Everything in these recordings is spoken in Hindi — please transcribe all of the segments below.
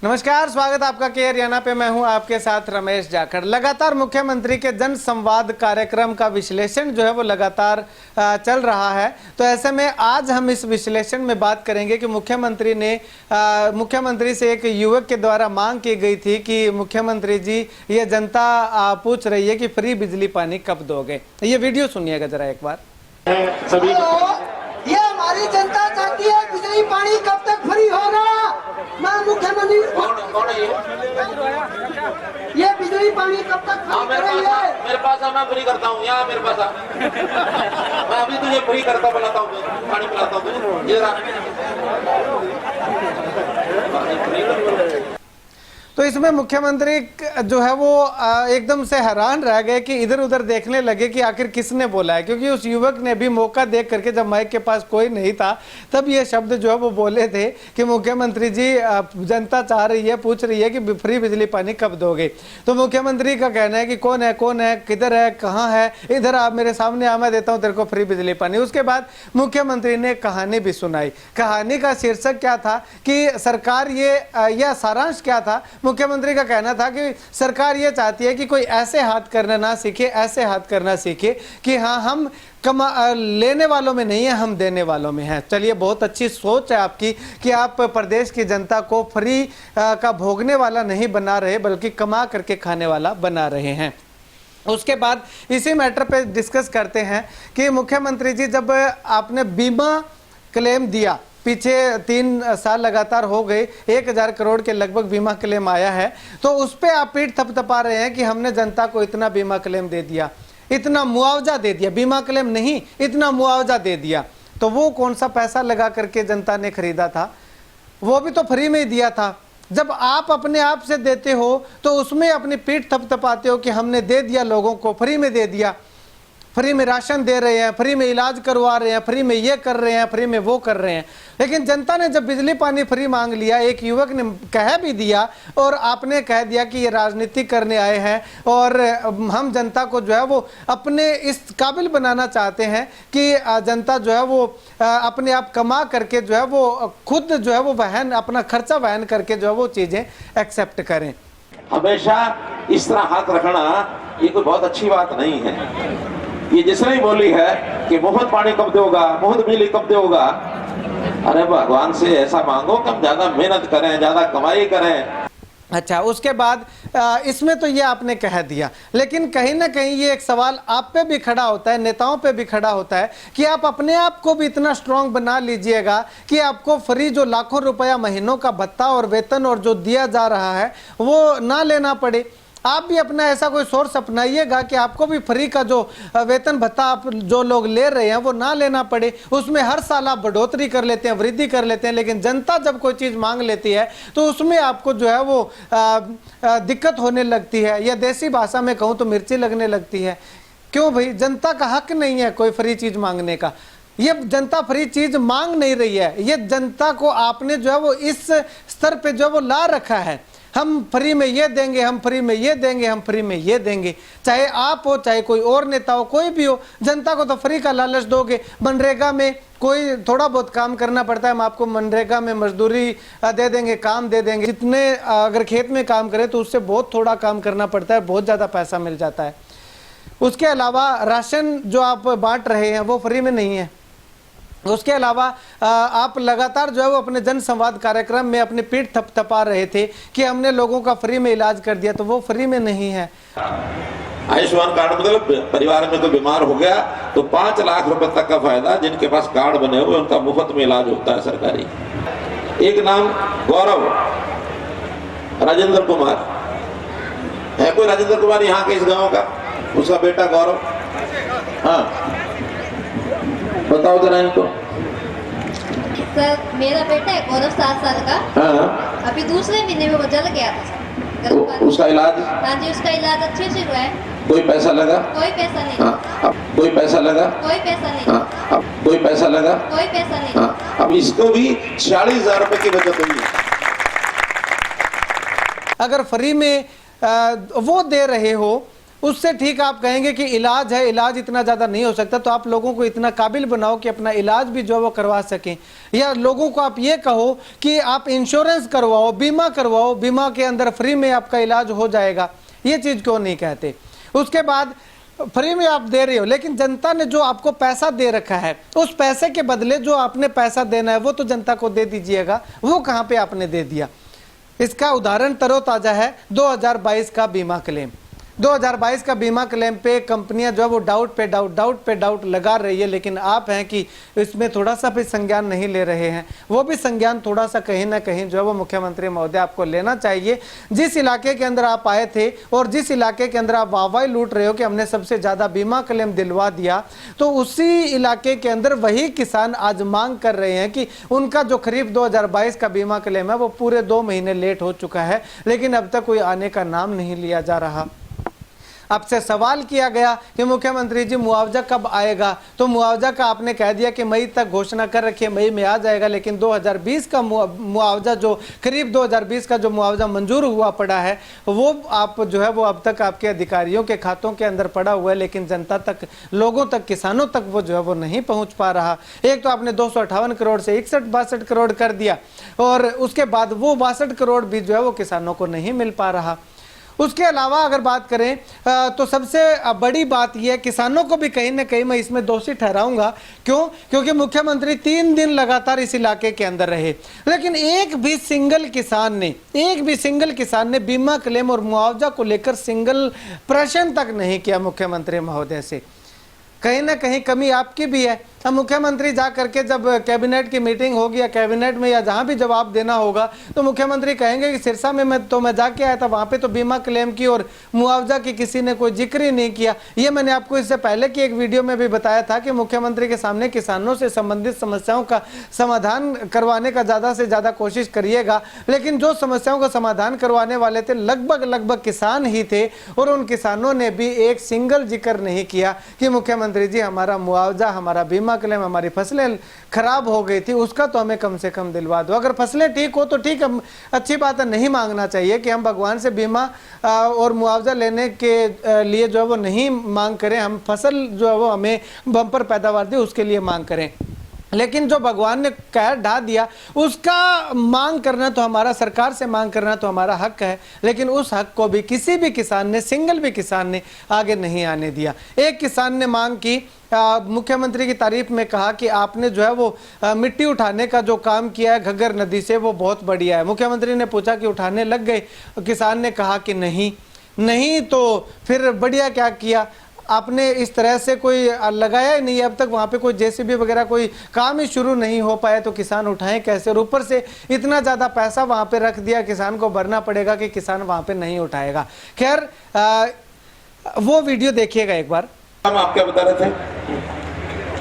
नमस्कार, स्वागत आपका के हरियाणा पे। मैं हूं आपके साथ रमेश जाखड़। लगातार मुख्यमंत्री के जन संवाद कार्यक्रम का विश्लेषण जो है वो लगातार चल रहा है। तो ऐसे में आज हम इस विश्लेषण में बात करेंगे कि मुख्यमंत्री से एक युवक के द्वारा मांग की गई थी कि मुख्यमंत्री जी, ये जनता पूछ रही है कि फ्री बिजली पानी कब दोगे। ये वीडियो सुनिएगा जरा एक बार। सभी ये हमारी जनता चाहती है बिजली पानी कब तक फ्री होगा। मैं मुख्यमंत्री कौन है ये बिजली पानी कब तक फ्री करेंगे? मेरे पास मैं फ्री करता हूँ। यहाँ मेरे पास मैं अभी तुझे फ्री करता बुलाता हूँ, पानी पिलाता हूँ। ये तो इसमें मुख्यमंत्री जो है वो एकदम से हैरान रह गए कि इधर उधर देखने लगे कि आखिर किसने बोला है, क्योंकि उस युवक ने भी मौका देख करके, जब माइक के पास कोई नहीं था, तब ये शब्द जो है वो बोले थे कि मुख्यमंत्री जी, जनता चाह रही है, पूछ रही है कि फ्री बिजली पानी कब दोगे। तो मुख्यमंत्री का कहना है कि कौन है, किधर है, कहाँ है, इधर आप मेरे सामने आ, मैं देता हूँ तेरे को फ्री बिजली पानी। उसके बाद मुख्यमंत्री ने कहानी भी सुनाई। कहानी का शीर्षक क्या था कि सरकार यह सारांश क्या था। मुख्यमंत्री का कहना था कि सरकार ये चाहती है कि कोई ऐसे हाथ करना ना सीखे, ऐसे हाथ करना सीखे कि हाँ, हम लेने वालों में नहीं है, हम देने वालों में हैं। चलिए, बहुत अच्छी सोच है आपकी कि आप प्रदेश की जनता को फ्री का भोगने वाला नहीं बना रहे, बल्कि कमा करके खाने वाला बना रहे हैं। उसके बाद इसी मैटर पे डिस्कस करते हैं कि मुख्यमंत्री जी, जब आपने बीमा क्लेम दिया, पीछे 3 साल लगातार हो गए, 1000 करोड़ के लगभग बीमा क्लेम आया है, तो उस पर आप पीठ थपथपा रहे हैं कि हमने जनता को इतना बीमा क्लेम दे दिया, इतना मुआवजा दे दिया। बीमा क्लेम नहीं, इतना मुआवजा दे दिया। तो वो कौन सा पैसा लगा करके जनता ने खरीदा था? वो भी तो फ्री में ही दिया था। जब आप अपने आप से देते हो तो उसमें अपनी पीठ थपथपाते हो कि हमने दे दिया, लोगों को फ्री में दे दिया, फ्री में राशन दे रहे हैं, फ्री में इलाज करवा रहे हैं, फ्री में ये कर रहे हैं, फ्री में वो कर रहे हैं। लेकिन जनता ने जब बिजली पानी फ्री मांग लिया, एक युवक ने कह भी दिया और आपने कह दिया कि ये राजनीति करने आए हैं और हम जनता को जो है वो अपने इस काबिल बनाना चाहते हैं कि जनता जो है वो अपने आप कमा करके जो है वो खुद जो है वो अपना खर्चा वहन करके जो है वो चीज़ें एक्सेप्ट करें। हमेशा इस तरह हाथ रखना ये कोई बहुत अच्छी बात नहीं है। ये जिसने ही बोली है कि मुफ्त पानी कब दोगा, मुफ्त बिजली कब दोगा, अरे भगवान से ऐसा मांगो कि हम ज्यादा मेहनत करें, ज्यादा कमाई करें। अच्छा, उसके बाद इसमें तो ये आपने कह दिया, लेकिन कहीं ना कहीं ये एक सवाल आप पे भी खड़ा होता है, नेताओं पे भी खड़ा होता है कि आप अपने आप को भी इतना स्ट्रांग बना लीजिएगा कि आपको फ्री जो लाखों रुपया महीनों का भत्ता और वेतन और जो दिया जा रहा है वो ना लेना पड़े। आप भी अपना ऐसा कोई सोर्स अपनाइएगा कि आपको भी फ्री का जो वेतन भत्ता आप जो लोग ले रहे हैं वो ना लेना पड़े। उसमें हर साल आप बढ़ोतरी कर लेते हैं, वृद्धि कर लेते हैं, लेकिन जनता जब कोई चीज़ मांग लेती है तो उसमें आपको जो है वो दिक्कत होने लगती है, या देसी भाषा में कहूँ तो मिर्ची लगने लगती है। क्यों भाई? जनता का हक नहीं है कोई फ्री चीज़ मांगने का। ये जनता फ्री चीज़ मांग नहीं रही है, ये जनता को आपने जो है वो इस स्तर पर जो है वो ला रखा है। हम फ्री में ये देंगे, हम फ्री में ये देंगे, हम फ्री में ये देंगे। चाहे आप हो, चाहे कोई और नेता हो, कोई भी हो, जनता को तो फ्री का लालच दोगे। मनरेगा में कोई थोड़ा बहुत काम करना पड़ता है, हम आपको मनरेगा में मजदूरी दे देंगे, काम दे देंगे। जितने अगर खेत में काम करें तो उससे बहुत थोड़ा काम करना पड़ता है, बहुत ज़्यादा पैसा मिल जाता है। उसके अलावा राशन जो आप बांट रहे हैं वो फ्री में नहीं है। उसके अलावा आप लगातार जो है वो अपने जन संवाद कार्यक्रम में अपनी पीठ थपथपा रहे थे कि हमने लोगों का फ्री में इलाज कर दिया, तो वो फ्री में नहीं है। आयुष्मान कार्ड मतलब परिवार में कोई बीमार हो गया तो 5 लाख रुपए तक का फायदा, जिनके पास कार्ड बने हुए उनका मुफ्त में इलाज होता है सरकारी। एक नाम गौरव, राजेंद्र कुमार है। कोई राजेंद्र कुमार यहाँ के इस गांव का? उसका बेटा गौरव, हाँ बताओ जरा इनको। सर, मेरा बेटा है गौरव, 7 साल का। हाँ, अभी दूसरे महीने में वो जल गया था सर। उसका इलाज? हाँ जी, उसका इलाज अच्छे से हुआ है। कोई पैसा लगा? कोई पैसा नहीं। हाँ, अब कोई पैसा लगा? कोई पैसा नहीं। हाँ, अब कोई पैसा लगा? कोई पैसा नहीं। हाँ, अब इसको भी 46,000 रुपए की बचत हुई है। अगर फ्री में वो दे रहे हो उससे ठीक आप कहेंगे कि इलाज है, इलाज इतना ज़्यादा नहीं हो सकता, तो आप लोगों को इतना काबिल बनाओ कि अपना इलाज भी जो है वो करवा सकें। या लोगों को आप ये कहो कि आप इंश्योरेंस करवाओ, बीमा करवाओ, बीमा के अंदर फ्री में आपका इलाज हो जाएगा। ये चीज़ क्यों नहीं कहते? उसके बाद फ्री में आप दे रहे हो, लेकिन जनता ने जो आपको पैसा दे रखा है, उस पैसे के बदले जो आपने पैसा देना है वो तो जनता को दे दीजिएगा। वो कहाँ पे आपने दे दिया? इसका उदाहरण तरोताज़ा है 2022 का बीमा क्लेम। 2022 का बीमा क्लेम पे कंपनियां जो है वो डाउट पे डाउट लगा रही है, लेकिन आप हैं कि इसमें थोड़ा सा भी संज्ञान नहीं ले रहे हैं। वो भी संज्ञान थोड़ा सा कहीं ना कहीं जो है वो मुख्यमंत्री महोदय आपको लेना चाहिए। जिस इलाके के अंदर आप आए थे और जिस इलाके के अंदर आप वाहवाही लूट रहे हो कि हमने सबसे ज़्यादा बीमा क्लेम दिलवा दिया, तो उसी इलाके के अंदर वही किसान आज मांग कर रहे हैं कि उनका जो खरीफ 2022 का बीमा क्लेम है वो पूरे 2 महीने लेट हो चुका है, लेकिन अब तक कोई आने का नाम नहीं लिया जा रहा। आपसे सवाल किया गया कि मुख्यमंत्री जी मुआवजा कब आएगा, तो मुआवजा का आपने कह दिया कि मई तक घोषणा कर रखी है, मई में आ जाएगा। लेकिन 2020 का मुआवजा जो करीब 2020 का जो मुआवजा मंजूर हुआ पड़ा है, वो आप जो है वो अब तक आपके अधिकारियों के खातों के अंदर पड़ा हुआ है, लेकिन जनता तक, लोगों तक, किसानों तक वो जो है वो नहीं पहुँच पा रहा। एक तो आपने 258 करोड़ से 61-62 करोड़ कर दिया, और उसके बाद वो 62 करोड़ भी जो है वो किसानों को नहीं मिल पा रहा। उसके अलावा अगर बात करें तो सबसे बड़ी बात यह है, किसानों को भी कहीं ना कहीं मैं इसमें दोषी ठहराऊंगा। क्यों? क्योंकि मुख्यमंत्री 3 दिन लगातार इस इलाके के अंदर रहे, लेकिन एक भी सिंगल किसान ने बीमा क्लेम और मुआवजा को लेकर सिंगल प्रश्न तक नहीं किया मुख्यमंत्री महोदय से। कहीं ना कहीं कमी आपकी भी है। अब मुख्यमंत्री जा करके जब कैबिनेट की मीटिंग होगी या कैबिनेट में या जहां भी जवाब देना होगा, तो मुख्यमंत्री कहेंगे कि सिरसा में मैं जाके आया था, वहां पे तो बीमा क्लेम की और मुआवजा की किसी ने कोई जिक्र ही नहीं किया। ये मैंने आपको इससे पहले की एक वीडियो में भी बताया था कि मुख्यमंत्री के सामने किसानों से संबंधित समस्याओं का समाधान करवाने का ज़्यादा से ज़्यादा कोशिश करिएगा, लेकिन जो समस्याओं का समाधान करवाने वाले थे लगभग किसान ही थे, और उन किसानों ने भी एक सिंगल जिक्र नहीं किया कि मुख्यमंत्री जी हमारा मुआवजा, हमारा बीमा क्लेम, हमारी फसलें खराब हो गई थी, उसका तो हमें कम से कम दिलवा दो। अगर फसलें ठीक हो तो ठीक है, अच्छी बात है, नहीं मांगना चाहिए कि हम भगवान से बीमा और मुआवजा लेने के लिए जो है वो नहीं मांग करें, हम फसल जो है वो हमें बम्पर पैदावार दी उसके लिए मांग करें। लेकिन जो भगवान ने कहर ढा दिया उसका मांग करना तो हमारा, सरकार से मांग करना तो हमारा हक है, लेकिन उस हक को भी किसी भी किसान ने, सिंगल भी किसान ने आगे नहीं आने दिया। एक किसान ने मांग की, मुख्यमंत्री की तारीफ में कहा कि आपने जो है वो मिट्टी उठाने का जो काम किया है घग्गर नदी से वो बहुत बढ़िया है। मुख्यमंत्री ने पूछा कि उठाने लग गए? किसान ने कहा कि नहीं, तो फिर बढ़िया क्या किया आपने, इस तरह से कोई लगाया ही नहीं, अब तक वहाँ पे कोई जेसीबी वगैरह कोई काम ही शुरू नहीं हो पाया, तो किसान उठाएं कैसे? और ऊपर से इतना ज़्यादा पैसा वहाँ पे रख दिया, किसान को भरना पड़ेगा कि किसान वहाँ पे नहीं उठाएगा। खैर वो वीडियो देखिएगा एक बार। हम आप क्या बता रहे थे?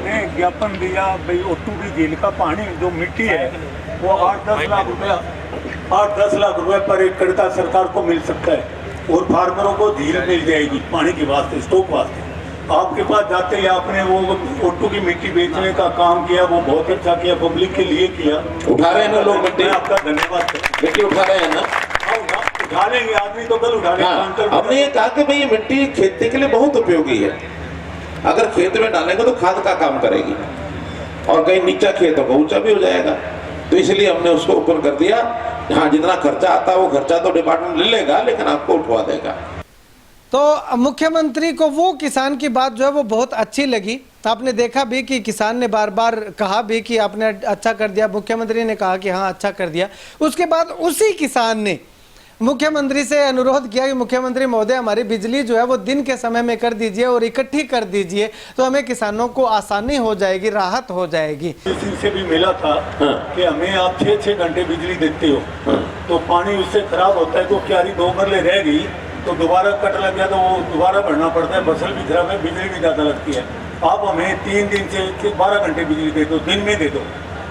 ने ज्ञापन दिया भाई ओटू की झील का पानी जो मिट्टी है वो 8-10 लाख रुपए पर एकड़ का सरकार को मिल सकता है, और फार्मरों को झील मिल जाएगी पानी के वास्ते, स्टॉक वास्ते। आपके पास जाते ही आपने वो ओटू की मिट्टी बेचने का काम किया, वो बहुत अच्छा किया, पब्लिक के लिए किया। उठा रहे हैं ना लोग मिट्टी? आपका धन्यवाद। मिट्टी उठा रहे हैं ना? उठा लेंगे, आदमी तो कल उठा लेंगे। हमने ये कहा कि भाई ये मिट्टी खेती के लिए बहुत उपयोगी है, अगर खेत में डालेंगे तो खाद का काम करेगी, और कहीं नीचा खेत होगा ऊंचा भी हो जाएगा, तो इसलिए हमने उसको ऊपर कर दिया। हाँ, जितना खर्चा आता है वो खर्चा तो डिपार्टमेंट ले लेगा, लेकिन आपको उठवा देगा। तो मुख्यमंत्री को वो किसान की बात जो है वो बहुत अच्छी लगी। आपने देखा भी कि किसान ने बार बार कहा भी कि आपने अच्छा कर दिया, मुख्यमंत्री ने कहा कि हाँ अच्छा कर दिया। उसके बाद उसी किसान ने मुख्यमंत्री से अनुरोध किया कि मुख्यमंत्री महोदय हमारी बिजली जो है वो दिन के समय में कर दीजिए और इकट्ठी कर दीजिए, तो हमें किसानों को आसानी हो जाएगी, राहत हो जाएगी। किसी से भी मिला था कि हमें आप 6-6 घंटे बिजली देते हो, तो पानी उससे खराब होता है, तो क्यारी 2 मरले रह गई तो दोबारा कट लग गया तो वो दोबारा भरना पड़ता है, फसल भी खराब है, बिजली भी ज़्यादा लगती है। आप हमें 3 दिन से 12 घंटे बिजली दे दो, दिन में दे दो,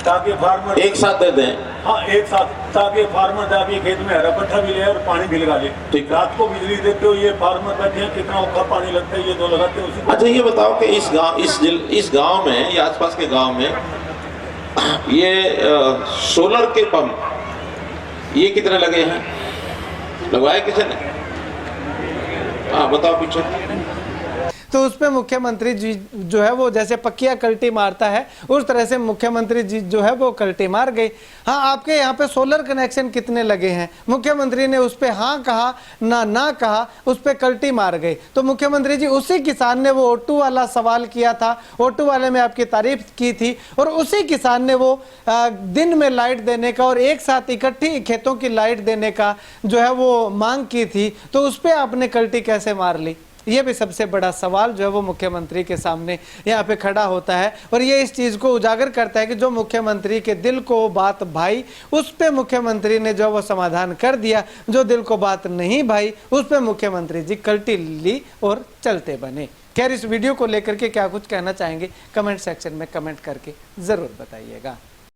ताकि फार्मर एक साथ दे दें। हाँ, एक साथ, ताकि फार्मर जाके खेत में हरा पट्टा भी ले और पानी भी लगा ले। ठीक। रात को बिजली देते हो, ये फार्मर बैठे हैं, कितना औखा पानी लगता है, ये तो लगाते हो। अच्छा ये बताओ कि इस गांव में या आसपास के गांव में ये सोलर के पंप ये कितने लगे हैं? लगवाए किसी ने? हाँ बताओ पीछे। तो उस पे मुख्यमंत्री जी जो है वो जैसे पकिया कल्टी मारता है उस तरह से मुख्यमंत्री जी जो है वो कल्टी मार गई। हाँ, आपके यहाँ पे सोलर कनेक्शन कितने लगे हैं? मुख्यमंत्री ने उस पे हाँ कहा ना कहा, उस पे कल्टी मार गई। तो मुख्यमंत्री जी उसी किसान ने वो O2 वाला सवाल किया था, O2 वाले में आपकी तारीफ की थी, और उसी किसान ने वो दिन में लाइट देने का और एक साथ इकट्ठी खेतों की लाइट देने का जो है वो मांग की थी। तो उस पर आपने कल्टी कैसे मार ली? ये भी सबसे बड़ा सवाल जो है वो मुख्यमंत्री के सामने यहाँ पे खड़ा होता है। और ये इस चीज़ को उजागर करता है कि जो मुख्यमंत्री के दिल को बात भाई उस पे मुख्यमंत्री ने जो वो समाधान कर दिया, जो दिल को बात नहीं भाई उस पे मुख्यमंत्री जी कल्टी ली और चलते बने। खैर, इस वीडियो को लेकर के क्या कुछ कहना चाहेंगे कमेंट सेक्शन में कमेंट करके ज़रूर बताइएगा।